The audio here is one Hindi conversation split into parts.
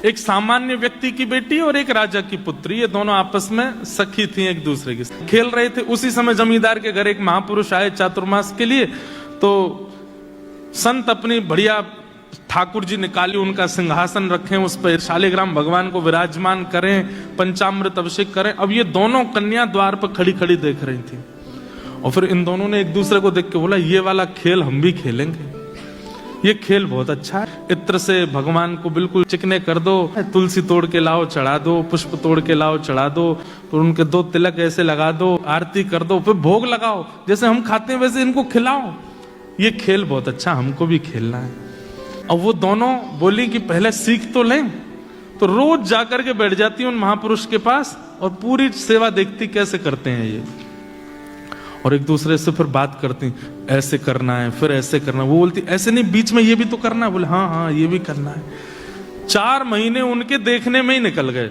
एक सामान्य व्यक्ति की बेटी और एक राजा की पुत्री, ये दोनों आपस में सखी थी, एक दूसरे की खेल रहे थे। उसी समय जमींदार के घर एक महापुरुष आए चातुर्मास के लिए। तो संत अपनी बढ़िया ठाकुर जी निकाली, उनका सिंहासन रखें, उस पर शालिग्राम भगवान को विराजमान करें, पंचामृत अभिषेक करें। अब ये दोनों कन्या द्वार पर खड़ी खड़ी देख रही थी और फिर इन दोनों ने एक दूसरे को देख के बोला, ये वाला खेल हम भी खेलेंगे, ये खेल बहुत अच्छा है। इत्र से भगवान को बिल्कुल चिकने कर दो, तुलसी तोड़ के लाओ चढ़ा दो, पुष्प तोड़ के लाओ चढ़ा दो, तो उनके 2 तिलक ऐसे लगा दो, आरती कर दो, फिर भोग लगाओ, जैसे हम खाते हैं वैसे इनको खिलाओ। ये खेल बहुत अच्छा, हमको भी खेलना है। अब वो दोनों बोली कि पहले सीख तो लें। तो रोज जाकर के बैठ जाती उन महापुरुष के पास और पूरी सेवा देखती कैसे करते हैं ये, और एक दूसरे से फिर बात करती, ऐसे करना है, फिर ऐसे करना। वो बोलती ऐसे नहीं, बीच में ये भी तो करना है। बोले हाँ हाँ ये भी करना है। 4 महीने उनके देखने में ही निकल गए।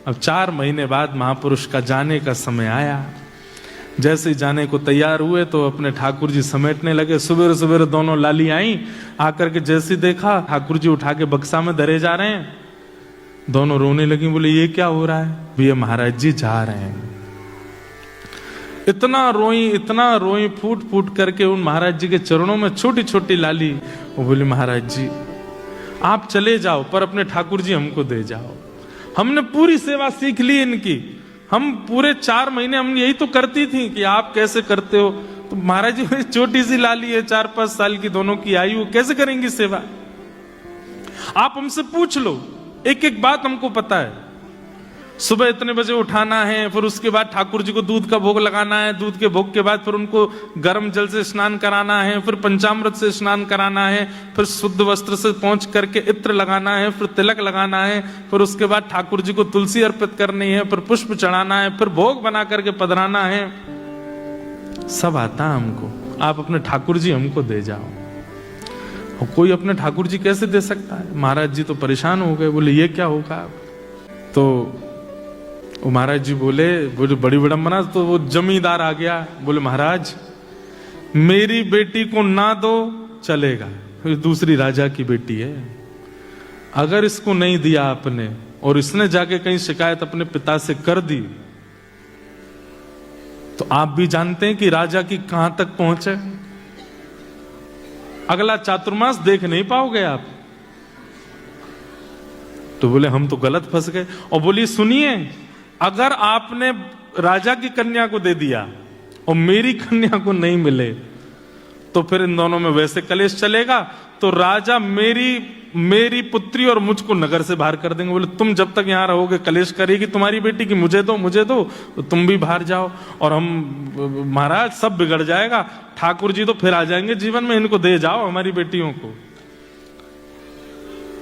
अब 4 महीने बाद महापुरुष का जाने का समय आया। जैसे ही जाने को तैयार हुए तो अपने ठाकुर जी समेटने लगे। सुबह सुबह दोनों लाली आई, आकर के जैसे देखा ठाकुर जी उठा के बक्सा में धरे जा रहे हैं। दोनों रोने लगी, बोले ये क्या हो रहा है? भैया महाराज जी जा रहे हैं। इतना रोई फूट फूट करके उन महाराज जी के चरणों में छोटी छोटी लाली। वो बोली महाराज जी आप चले जाओ, पर अपने ठाकुर जी हमको दे जाओ। हमने पूरी सेवा सीख ली इनकी, हम पूरे 4 महीने हम यही तो करती थी कि आप कैसे करते हो। तो महाराज जी छोटी सी लाली है, 4-5 साल की, दोनों की आयु, कैसे करेंगी सेवा? आप हमसे पूछ लो, एक एक बात हमको पता है। सुबह इतने बजे उठाना है, फिर उसके बाद ठाकुर जी को दूध का भोग लगाना है, दूध के भोग के बाद फिर उनको गर्म जल से स्नान कराना है, फिर पंचामृत से स्नान कराना है, फिर शुद्ध वस्त्र से पहुंच करके इत्र लगाना है, फिर तिलक लगाना है, फिर उसके बाद ठाकुर जी को तुलसी अर्पित करनी है, फिर पुष्प चढ़ाना है, फिर भोग बना करके पधराना है। सब आता है हमको, आप अपने ठाकुर जी हमको दे जाओ। और कोई अपने ठाकुर जी कैसे दे सकता है? महाराज जी तो परेशान हो गए, बोले ये क्या होगा? तो वो महाराज जी बोले बड़ी विडंबना। तो वो जमींदार आ गया, बोले महाराज मेरी बेटी को ना दो चलेगा, दूसरी राजा की बेटी है, अगर इसको नहीं दिया आपने और इसने जाके कहीं शिकायत अपने पिता से कर दी तो आप भी जानते हैं कि राजा की कहां तक पहुंचे। अगला चातुर्मास देख नहीं पाओगे आप। तो बोले हम तो गलत फंस गए। और बोली सुनिए, अगर आपने राजा की कन्या को दे दिया और मेरी कन्या को नहीं मिले तो फिर इन दोनों में वैसे कलेश चलेगा, तो राजा मेरी पुत्री और मुझको नगर से बाहर कर देंगे। बोले तुम जब तक यहां रहोगे कलेश करेगी तुम्हारी बेटी की, मुझे दो तो तुम भी बाहर जाओ और हम महाराज सब बिगड़ जाएगा। ठाकुर जी तो फिर आ जाएंगे जीवन में, इनको दे जाओ हमारी बेटियों को।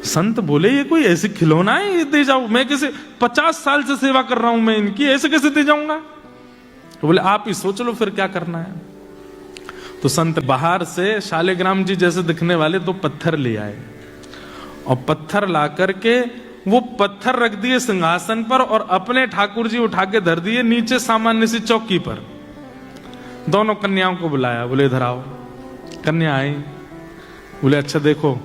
संत बोले ये कोई ऐसी खिलौना है, ये दे जाओ? मैं कैसे 50 साल से सेवा कर रहा हूं मैं इनकी, ऐसे कैसे दे जाऊंगा? तो बोले आप ही सोच लो फिर क्या करना है। तो संत बाहर से शालिग्राम जी जैसे दिखने वाले 2 पत्थर ले आए और पत्थर ला करके वो पत्थर रख दिए सिंहासन पर और अपने ठाकुर जी उठा के धर दिए नीचे सामान्य सी चौकी पर। दोनों कन्याओं को बुलाया, बोले इधर आओ। कन्या आई, बोले अच्छा देखो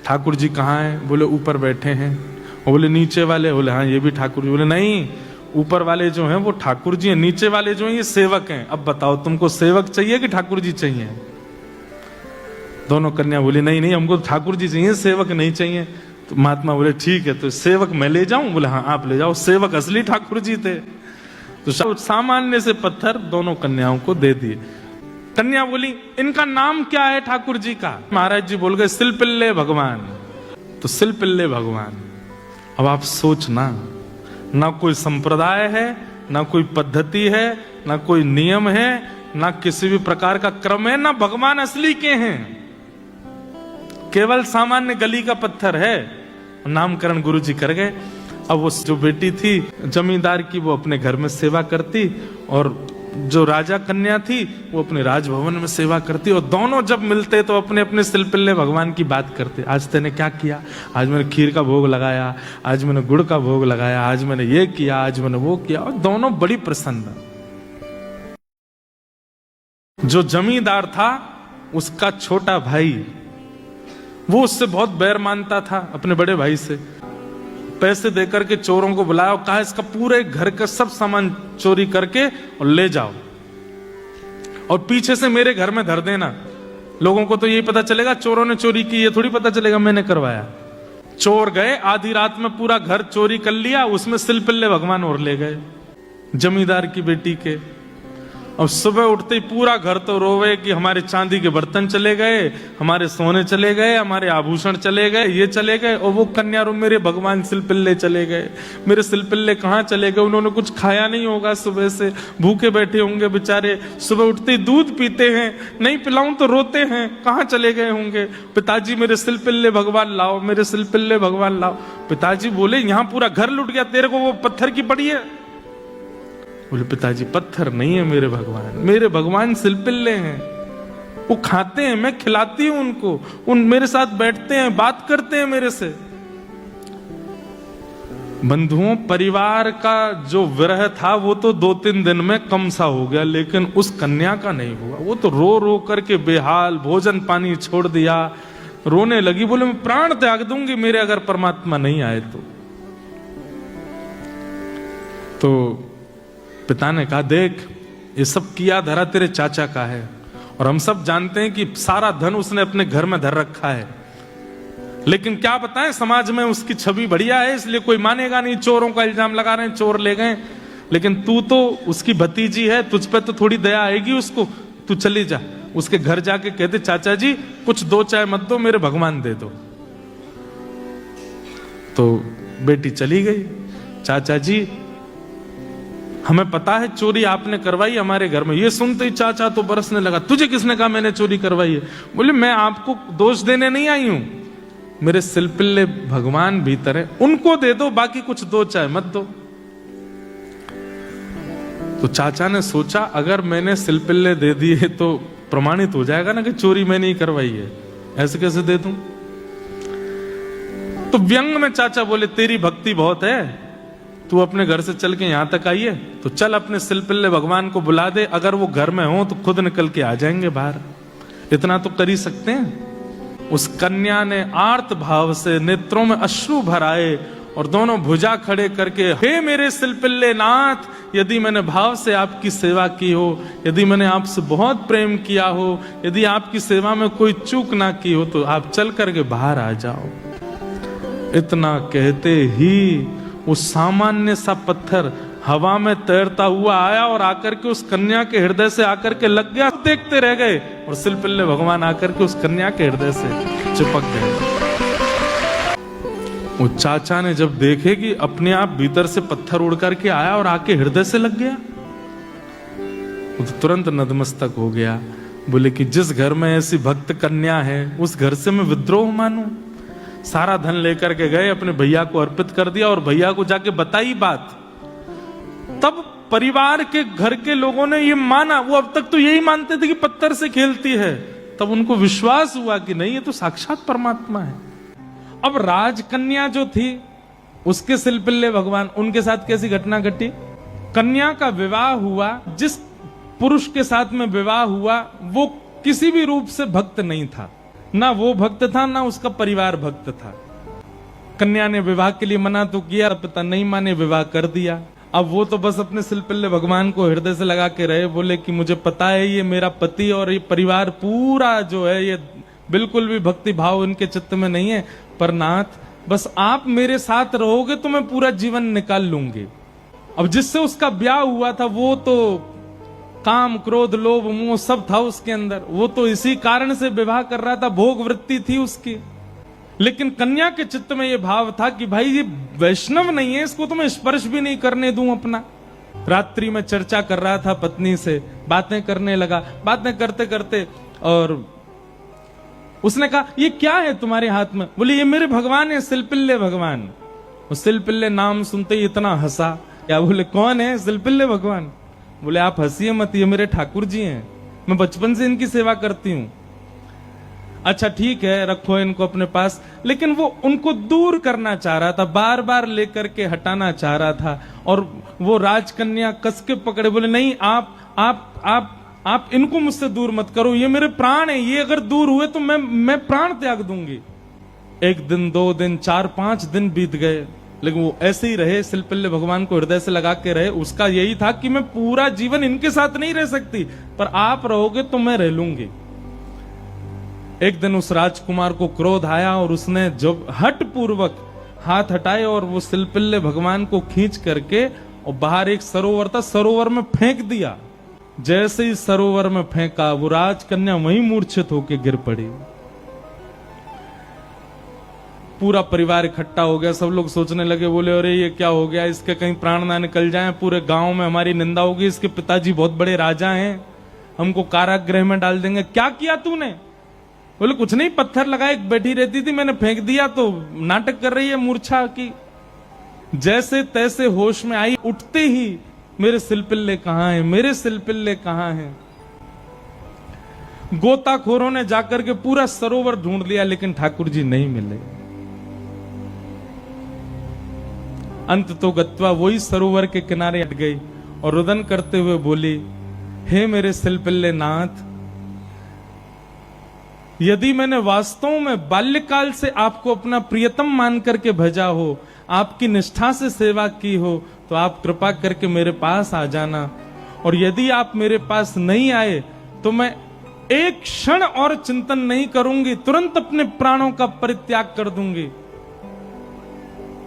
ठाकुर जी कहाँ हैं? बोले ऊपर बैठे हैं। और बोले नीचे वाले? बोले हाँ ये भी ठाकुर जी। बोले नहीं, ऊपर वाले जो हैं वो ठाकुर जी हैं, नीचे वाले जो हैं ये सेवक हैं। अब बताओ तुमको सेवक चाहिए कि ठाकुर जी चाहिए? दोनों कन्या बोली नहीं हमको ठाकुर जी चाहिए, सेवक नहीं चाहिए। तो महात्मा बोले ठीक है, तो सेवक मैं ले जाऊं? बोले हाँ आप ले जाओ, सेवक असली ठाकुर जी थे। तो सामान्य से पत्थर दोनों कन्याओं को दे दिए। कन्या बोली इनका नाम क्या है ठाकुर जी का? महाराज जी बोल गए सिलपिल्ले भगवान। तो सिलपिल्ले भगवान। अब आप सोचना, ना कोई संप्रदाय है, ना कोई पद्धति है, ना कोई नियम है, ना किसी भी प्रकार का क्रम है, ना भगवान असली के हैं, केवल सामान्य गली का पत्थर है। नामकरण गुरु जी कर गए। अब वो जो बेटी थी जमींदार की वो अपने घर में सेवा करती और जो राजा कन्या थी वो अपने राजभवन में सेवा करती। और दोनों जब मिलते तो अपने अपने सिलपिल्ले भगवान की बात करते। आज तेने क्या किया? आज मैंने खीर का भोग लगाया, आज मैंने गुड़ का भोग लगाया, आज मैंने ये किया, आज मैंने वो किया। और दोनों बड़ी प्रसन्न। जो जमींदार था उसका छोटा भाई वो उससे बहुत बैर मानता था अपने बड़े भाई से। पैसे देकर के चोरों को बुलाया और कहा इसका पूरे घर का सब सामान चोरी करके और ले जाओ और पीछे से मेरे घर में धर देना। लोगों को तो यही पता चलेगा चोरों ने चोरी की, ये थोड़ी पता चलेगा मैंने करवाया। चोर गए, आधी रात में पूरा घर चोरी कर लिया, उसमें सिलपिल्ले भगवान और ले गए जमींदार की बेटी के। अब सुबह उठते ही पूरा घर तो रोवे कि हमारे चांदी के बर्तन चले गए, हमारे सोने चले गए, हमारे आभूषण चले गए, ये चले गए। और वो कन्या रो मेरे भगवान सिलपिल्ले चले गए, मेरे सिलपिल्ले कहाँ चले गए? उन्होंने कुछ खाया नहीं होगा, सुबह से भूखे बैठे होंगे बेचारे, सुबह उठते ही दूध पीते हैं, नहीं पिलाऊं तो रोते हैं, कहाँ चले गए होंगे? पिताजी मेरे सिलपिल्ले भगवान लाओ, मेरे सिलपिल्ले भगवान लाओ। पिताजी बोले यहाँ पूरा घर लुट गया, तेरे को वो पत्थर की पड़ी है? बोले पिताजी पत्थर नहीं है मेरे भगवान सिलपिल्ले हैं, वो खाते हैं, मैं खिलाती हूं उनको, उन मेरे साथ बैठते हैं, बात करते हैं मेरे से। बंधुओं, परिवार का जो विरह था वो तो 2-3 दिन में कम सा हो गया, लेकिन उस कन्या का नहीं हुआ। वो तो रो रो करके बेहाल, भोजन पानी छोड़ दिया, रोने लगी, बोले मैं प्राण त्याग दूंगी मेरे अगर परमात्मा नहीं आए तो पिता ने कहा देख ये सब किया धरा तेरे चाचा का है, और हम सब जानते हैं कि सारा धन उसने अपने घर में धर रखा है, लेकिन क्या बताएं समाज में उसकी छवि बढ़िया है इसलिए कोई मानेगा नहीं। चोरों का इल्जाम लगा रहे हैं, चोर ले गए, लेकिन तू तो उसकी भतीजी है, तुझ पे तो थोड़ी दया आएगी उसको। तू चली जा उसके घर जाके कहते चाचा जी कुछ 2 चाय मत दो, मेरे भगवान दे दो। तो बेटी चली गई, चाचा जी हमें पता है चोरी आपने करवाई हमारे घर में। ये सुनते ही चाचा तो बरसने लगा, तुझे किसने कहा मैंने चोरी करवाई है? बोले मैं आपको दोष देने नहीं आई हूं, मेरे सिलपिल्ले भगवान भीतर है, उनको दे दो, बाकी कुछ 2 चाय मत दो। तो चाचा ने सोचा अगर मैंने सिलपिल्ले दे दिए तो प्रमाणित हो जाएगा ना कि चोरी मैंने ही करवाई है, ऐसे कैसे दे दूं? तो व्यंग में चाचा बोले तेरी भक्ति बहुत है, तू अपने घर से चल के यहां तक आई है तो चल अपने सिलपिल्ले भगवान को बुला दे, अगर वो घर में हो तो खुद निकल के आ जाएंगे बाहर, इतना तो कर ही सकते हैं। उस कन्या ने आर्त भाव से नेत्रों में अश्रु भराए और दोनों भुजा खड़े करके हे मेरे सिलपिल्ले नाथ, यदि मैंने भाव से आपकी सेवा की हो, यदि मैंने आपसे बहुत प्रेम किया हो, यदि आपकी सेवा में कोई चूक ना की हो तो आप चल करके बाहर आ जाओ। इतना कहते ही वो सामान्य सा पत्थर हवा में तैरता हुआ आया और आकर के उस कन्या के हृदय से आकर के लग गया। देखते रह गए और सिलपिल्ले भगवान आकर के उस कन्या के हृदय से चिपक गए। वो चाचा ने जब देखे कि अपने आप भीतर से पत्थर उड़ करके आया और आके हृदय से लग गया, वो तो तुरंत नतमस्तक हो गया। बोले कि जिस घर में ऐसी भक्त कन्या है उस घर से मैं विद्रोह मानूं? सारा धन लेकर के गए, अपने भैया को अर्पित कर दिया और भैया को जाके बताई बात। तब परिवार के घर के लोगों ने ये माना, वो अब तक तो यही मानते थे कि पत्थर से खेलती है, तब उनको विश्वास हुआ कि नहीं ये तो साक्षात परमात्मा है। अब राजकन्या जो थी उसके सिलपिल्ले भगवान, उनके साथ कैसी घटना घटी? कन्या का विवाह हुआ, जिस पुरुष के साथ में विवाह हुआ वो किसी भी रूप से भक्त नहीं था, ना वो भक्त था ना उसका परिवार भक्त था। कन्या ने विवाह के लिए मना तो किया, पिता नहीं माने, विवाह कर दिया। अब वो तो बस अपने सिलपिल्ले भगवान को हृदय से लगा के रहे, बोले कि मुझे पता है ये मेरा पति और ये परिवार पूरा जो है ये बिल्कुल भी भक्ति भाव इनके चित्त में नहीं है, पर नाथ बस आप मेरे साथ रहोगे तो मैं पूरा जीवन निकाल लूंगी। अब जिससे उसका ब्याह हुआ था वो तो काम क्रोध लोभ मोह सब था उसके अंदर, वो तो इसी कारण से विवाह कर रहा था, भोग वृत्ति थी उसकी। लेकिन कन्या के चित्त में ये भाव था कि भाई ये वैष्णव नहीं है, इसको तो मैं स्पर्श भी नहीं करने दूं अपना। रात्रि में चर्चा कर रहा था पत्नी से, बातें करने लगा, बातें करते करते और उसने कहा ये क्या है तुम्हारे हाथ में? बोले ये मेरे भगवान है, सिलपिल्ले भगवान। उस सिलपिल्ले नाम सुनते ही इतना हंसा। क्या? बोले कौन है? सिलपिल्ले भगवान। बोले आप हंसिए मत, ये मेरे ठाकुर जी हैं, मैं बचपन से इनकी सेवा करती हूं। अच्छा ठीक है, रखो इनको अपने पास। लेकिन वो उनको दूर करना चाह रहा था, बार बार लेकर के हटाना चाह रहा था, और वो राजकन्या कस के पकड़े, बोले नहीं आप इनको मुझसे दूर मत करो, ये मेरे प्राण है, ये अगर दूर हुए तो मैं प्राण त्याग दूंगी। 1 दिन 2 दिन 4-5 दिन बीत गए, लेकिन वो ऐसे ही रहे, सिलपिल्ले भगवान को हृदय से लगा के रहे। उसका यही था कि मैं पूरा जीवन इनके साथ नहीं रह सकती, पर आप रहोगे तो मैं रह लूंगी। एक दिन उस राजकुमार को क्रोध आया और उसने जब हट पूर्वक हाथ हटाए और वो सिलपिल्ले भगवान को खींच करके और बाहर एक सरोवर था, सरोवर में फेंक दिया। जैसे ही सरोवर में फेंका, वो राजकन्या वहीं मूर्छित होकर गिर पड़ी। पूरा परिवार इकट्ठा हो गया, सब लोग सोचने लगे, बोले अरे ये क्या हो गया, इसके कहीं प्राण ना निकल जाएं, पूरे गांव में हमारी निंदा होगी, इसके पिताजी बहुत बड़े राजा हैं, हमको कारागृह में डाल देंगे। क्या किया तूने? बोले कुछ नहीं, पत्थर लगाए, बैठी रहती थी, मैंने फेंक दिया तो नाटक कर रही है मूर्छा की। जैसे तैसे होश में आई, उठते ही मेरे सिलपिल्ले कहां हैं, मेरे सिलपिल्ले कहां हैं। गोताखोरों ने जाकर के पूरा सरोवर ढूंढ लिया, लेकिन ठाकुर जी नहीं मिले। अंत तो गत्वा वही सरोवर के किनारे हट गई और रुदन करते हुए बोली, हे मेरे सिलपिल्ले नाथ, यदि मैंने वास्तव में बाल्यकाल से आपको अपना प्रियतम मान करके भेजा हो, आपकी निष्ठा से सेवा की हो, तो आप कृपा करके मेरे पास आ जाना। और यदि आप मेरे पास नहीं आए तो मैं एक क्षण और चिंतन नहीं करूंगी, तुरंत अपने प्राणों का परित्याग कर दूंगी।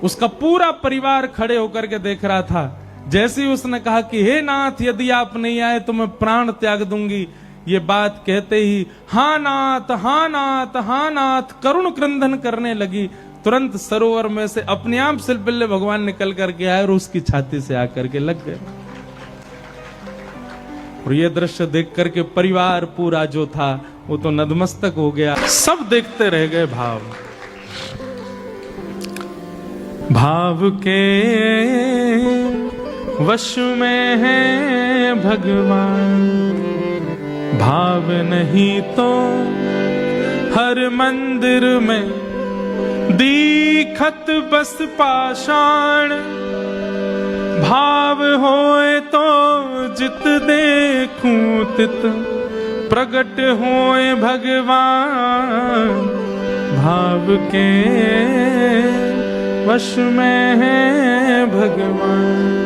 उसका पूरा परिवार खड़े होकर के देख रहा था। जैसे ही उसने कहा कि हे नाथ, यदि आप नहीं आए तो मैं प्राण त्याग दूंगी, ये बात कहते ही हाँ नाथ, हाँ नाथ, हाँ नाथ करुण क्रंदन करने लगी। तुरंत सरोवर में से अपने आप सिलपिल्ले भगवान निकल करके आए और उसकी छाती से आकर के लग गए। और ये दृश्य देख करके परिवार पूरा जो था वो तो नतमस्तक हो गया। सब देखते रह गए। भाव के वश में है भगवान, भाव नहीं तो हर मंदिर में दीखत बस पाषाण। भाव होए तो जित देखूं तित प्रगट होए भगवान। भाव के वश में है भगवान।